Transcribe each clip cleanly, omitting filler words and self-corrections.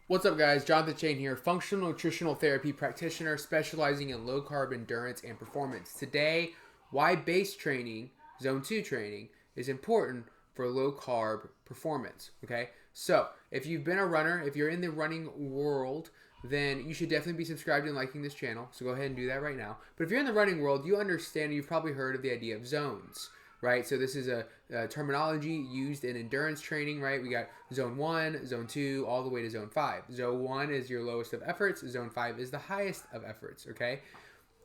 What's up, guys? Jonathan Chain here, functional nutritional therapy practitioner specializing in low carb endurance and performance. Today, why base training, zone 2 training, is important for low carb performance. Okay, so if you've been a runner, if you're in the running world, then you should definitely be subscribed and liking this channel. So go ahead and do that right now. But if you're in the running world, you understand, you've probably heard of the idea of zones. Right, so this is a terminology used in endurance training, right? We got zone 1, zone 2, all the way to zone 5. Zone 1 is your lowest of efforts. Zone 5 is the highest of efforts, okay?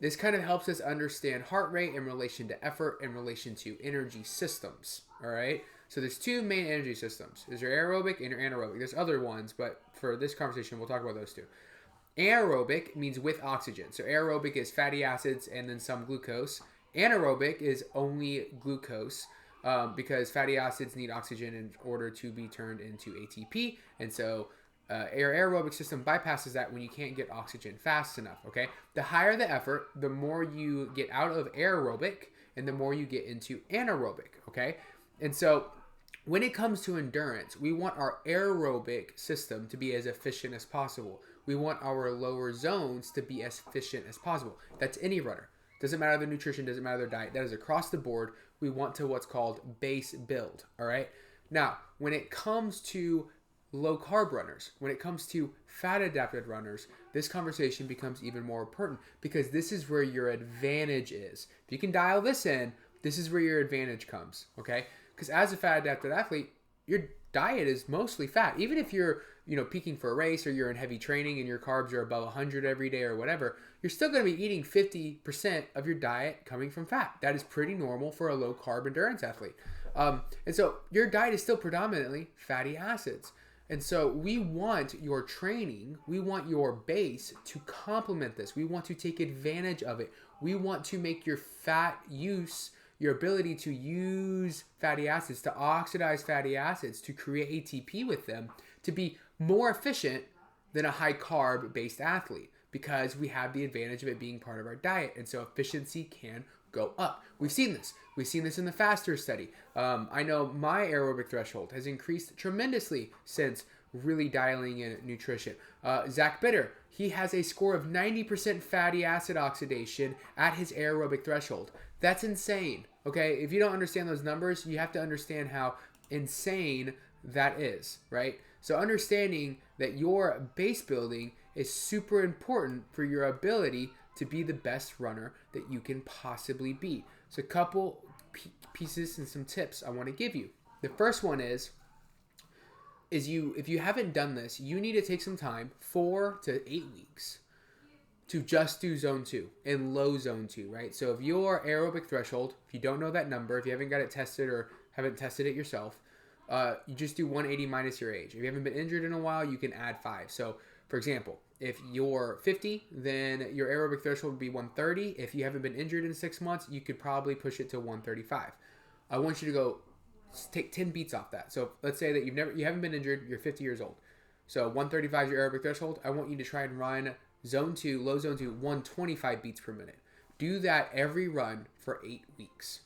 This kind of helps us understand heart rate in relation to effort, in relation to energy systems, all right? So there's two main energy systems. There's your aerobic and your anaerobic. There's other ones, but for this conversation, we'll talk about those two. Aerobic means with oxygen. So aerobic is fatty acids and then some glucose. Anaerobic is only glucose because fatty acids need oxygen in order to be turned into ATP. And so your aerobic system bypasses that when you can't get oxygen fast enough, okay? The higher the effort, the more you get out of aerobic and the more you get into anaerobic, okay? And so when it comes to endurance, we want our aerobic system to be as efficient as possible. We want our lower zones to be as efficient as possible. That's any runner. Doesn't matter their nutrition, doesn't matter their diet. That is across the board. We want to what's called base build, all right? Now, when it comes to low carb runners, when it comes to fat adapted runners, this conversation becomes even more important because this is where your advantage is. If you can dial this in, this is where your advantage comes, okay? Because as a fat adapted athlete, your diet is mostly fat. Even if you're, peaking for a race or you're in heavy training and your carbs are above 100 every day or whatever, you're still going to be eating 50% of your diet coming from fat. That is pretty normal for a low carb endurance athlete. And so your diet is still predominantly fatty acids. And so we want your training, we want your base to complement this. We want to take advantage of it. We want to make your fat use, your ability to use fatty acids, to oxidize fatty acids, to create ATP with them, to be more efficient than a high carb based athlete because we have the advantage of it being part of our diet. And so efficiency can go up. We've seen this. We've seen this in the faster study. I know my aerobic threshold has increased tremendously since really dialing in nutrition. Zach Bitter, he has a score of 90% fatty acid oxidation at his aerobic threshold. That's insane. Okay, if you don't understand those numbers, you have to understand how insane that is, right? So understanding that your base building is super important for your ability to be the best runner that you can possibly be. So a couple pieces and some tips I want to give you. The first one is if you haven't done this, you need to take some time, 4 to 8 weeks, to just do zone 2 and low zone 2, right? So if your aerobic threshold, if you don't know that number, if you haven't got it tested or haven't tested it yourself, you just do 180 minus your age. If you haven't been injured in a while, you can add 5. So for example, if you're 50, then your aerobic threshold would be 130. If you haven't been injured in 6 months, you could probably push it to 135. I want you to go take 10 beats off that. So let's say that you haven't been injured, you're 50 years old. So 135 is your aerobic threshold. I want you to try and run zone 2, low zone 2, 125 beats per minute. Do that every run for 8 weeks.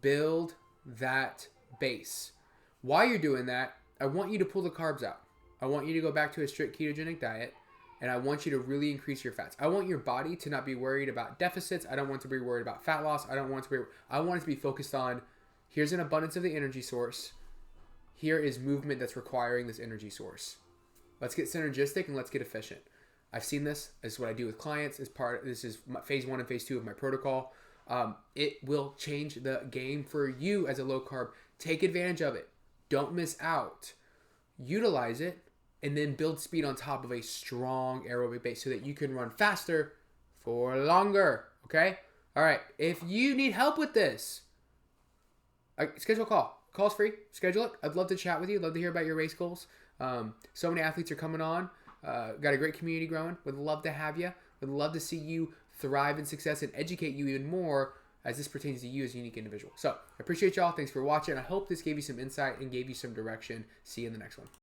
Build that base. While you're doing that, I want you to pull the carbs out. I want you to go back to a strict ketogenic diet, and I want you to really increase your fats. I want your body to not be worried about deficits. I don't want to be worried about fat loss. I want it to be focused on, here's an abundance of the energy source. Here is movement that's requiring this energy source. Let's get synergistic and let's get efficient. I've seen this. This is what I do with clients. This is phase 1 and phase 2 of my protocol. It will change the game for you as a low carb. Take advantage of it. Don't miss out. Utilize it and then build speed on top of a strong aerobic base so that you can run faster for longer. Okay? All right. If you need help with this, schedule a call. Call's free. Schedule it. I'd love to chat with you. I'd love to hear about your race goals. So many athletes are coming on. Got a great community growing. Would love to have you. Would love to see you thrive in success and educate you even more as this pertains to you as a unique individual. So I appreciate y'all. Thanks for watching. I hope this gave you some insight and gave you some direction. See you in the next one.